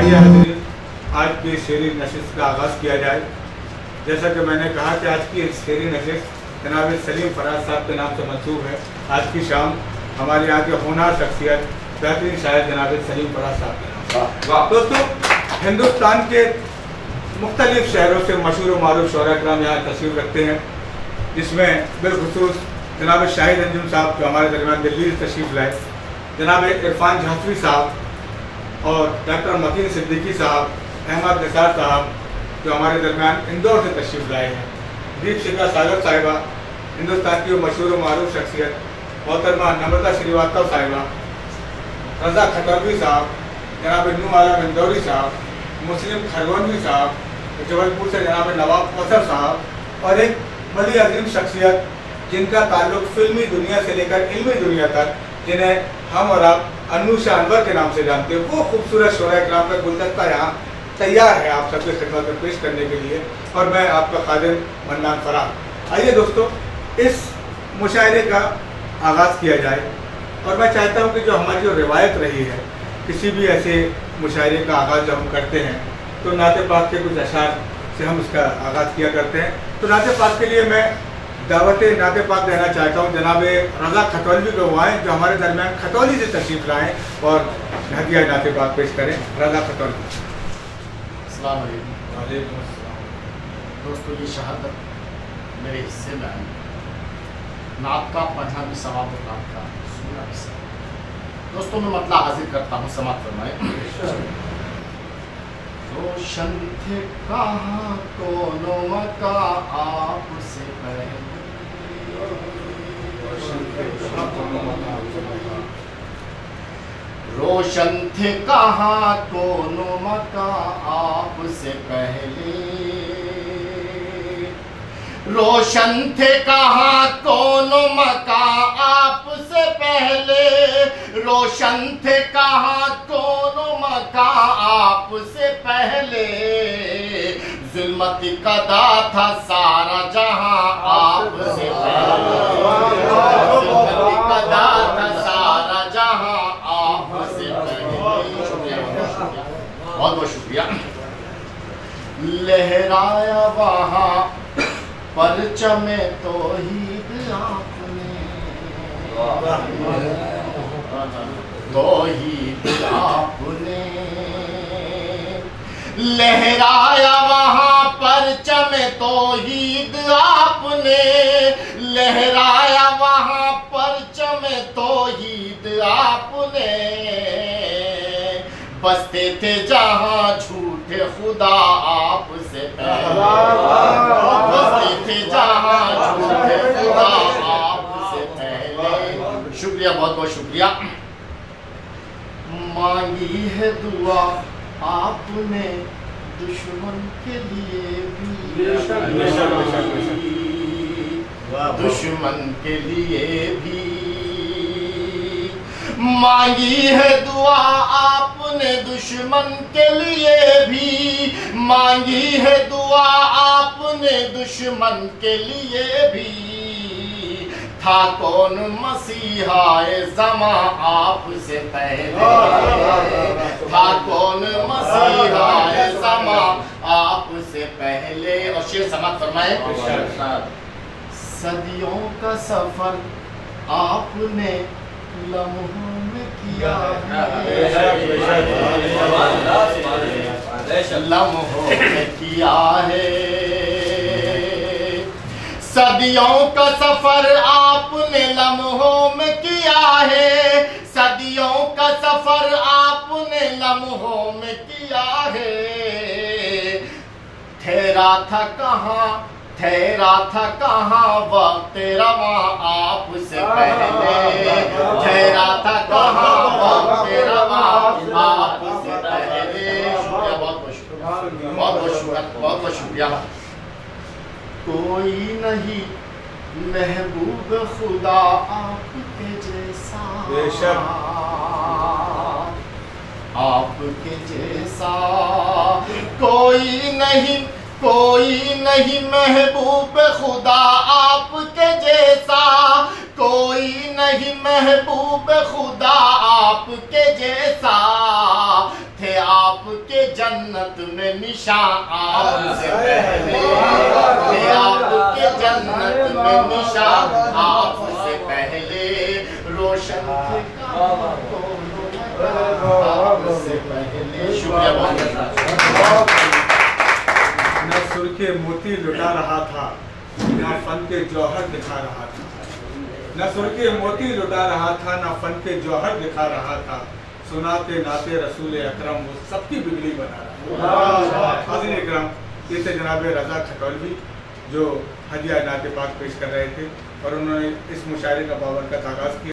आइए हाज़रीन, आज की शेरी नशिस्त का आगाज़ किया जाए। जैसा कि मैंने कहा कि आज की शेरी नशिस्त जनाब सलीम फराज साहब के नाम से मंसूब है। आज की शाम हमारे यहाँ के होनहार शख्सियत बेहतरीन शायर जनाब सलीम फराज साहब के नाम। दोस्तों, हिंदुस्तान के मुख्तलिफ शहरों से मशहूर मारूफ शोरा कराम यहाँ तशरीफ़ रखते हैं, जिसमें बिलखुसूस जनाब शाहिद अंजुम साहब जो हमारे दरमियान दिल्ली से तशरीफ़ लाए, जनाब इरफान झांसवी साहब और डॉक्टर मतीन सिद्दीकी साहब, अहमद निसार साहब जो हमारे दरमियान इंदौर से तशरीफ़ लाए हैं, दीप शिखा सागर साहिबा, हिंदुस्तान की मशहूर मारूफ शख्सियत मोहतरमा नम्रता श्रीवास्तव साहिबा, रज़ा खटौलवी साहब, जनाब नूर आलम इंदौरी साहब, मुस्लिम खरगोनवी साहब, जबलपुर से जनाब नवाब कौसर साहब और एक बड़ी अजीम शख्सियत जिनका ताल्लुक फिल्मी दुनिया से लेकर इल्मी दुनिया तक, जिन्हें हम और आप अन्नूशा अनवर के नाम से जानते हैं, वो खूबसूरत शोरा कराम का गुलदस्ता यहाँ तैयार है आप सबके खिदमत में पेश करने के लिए, और मैं आपका खादिम मन्नान फराह। आइए दोस्तों, इस मुशायरे का आगाज़ किया जाए। और मैं चाहता हूँ कि जो हमारी जो रिवायत रही है, किसी भी ऐसे मुशायरे का आगाज़ जब हम करते हैं तो नाते पाक के कुछ अशार से हम उसका आगाज़ किया करते हैं। तो नाते पाक के लिए मैं दावत नाते पाक देना चाहता हूँ जनाब रज़ा खटौलवी को, वो आएँ जो हमारे दरमियान खटौली से तशरीफ़ लाएँ और हदिया नाते पाक पेश करें। रज़ा खटौलवी। अस्सलाम वालेकुम। दोस्तों, ये शहादत मेरे हिस्से में आई। नात का पढ़ना भी सवाब और नात का सुनना भी सवाब। दोस्तों, मैं मतलब हाजिर करता हूँ, समाप्त फरमाएं। रोशन थे कहाँ कोनो मका आपसे पहले, रोशन थे कहाँ कोनो मका आपसे पहले, रोशन थे कहाँ कोनो मका आपसे पहले, रोशन थे कहाँ कोनो मका आपसे पहले, जुल्मत कदा था सारा जहां आपसे पहले, जुल्मत कदा था सारा जहां आपसे पहले। बहुत बहुत शुक्रिया। लहराया वहां परचमे तौहीद आपने, तौहीद आपने, लहराया वहां परचमे तौहीद आपने, लहराया वहां परचमे तौहीद आपने, बसते थे जहां झूठे खुदा आपसे पहले, बसते थे जहां झूठे खुदा आपसे पहले। शुक्रिया, बहुत बहुत शुक्रिया। मांगी है दुआ आपने दुश्मन के लिए भी, दुश्मन के लिए भी मांगी है दुआ आपने, दुश्मन के लिए भी मांगी है दुआ आपने, दुश्मन के लिए भी। था कौन मसीहाए ज़मा आपसे पहले, था कौन मसीहाए ज़मा आपसे पहले। और शेर समाप्त फरमाए। सदियों का सफर आपने लम्हों में किया है, लम्हों में किया है, सदियों का सफर आपने लम्हों में किया है, सदियों का सफर आपने लम्हों में किया है। ठहरा था कहाँ, ठहरा था कहाँ वक्त रवां आपसे पहले, ठहरा था कहाँ वक्त रवां आपसे पहले। शुक्रिया, बहुत बहुत शुक्रिया, बहुत बहुत शुक्रिया, बहुत बहुत शुक्रिया। कोई नहीं महबूब खुदा आपके जैसा, बेशक आपके जैसा कोई नहीं, कोई नहीं महबूब खुदा आपके जैसा, कोई नहीं महबूब खुदा आपके जैसा। थे आप आपके जन्नत में निशान आपसे पहले, आपके जन्नत में निशान आपसे पहले, रोशन थे आपसे पहले। शुक्रिया बहुत। न सुर के मोती लुटा रहा था, न फन के जौहर दिखा रहा था। न सुर के मोती लुटा रहा था, न फन के जौहर दिखा रहा था। सुनाते नाते रसूल अकरम वो सबकी बिगड़ी बना रहा है। हाज़िर इकराम, ये थे जनाब रज़ा खटोलवी जो हदिया नाते पाक पेश कर रहे थे और उन्होंने इस मुशायरे का 52 का आगाज़ किया।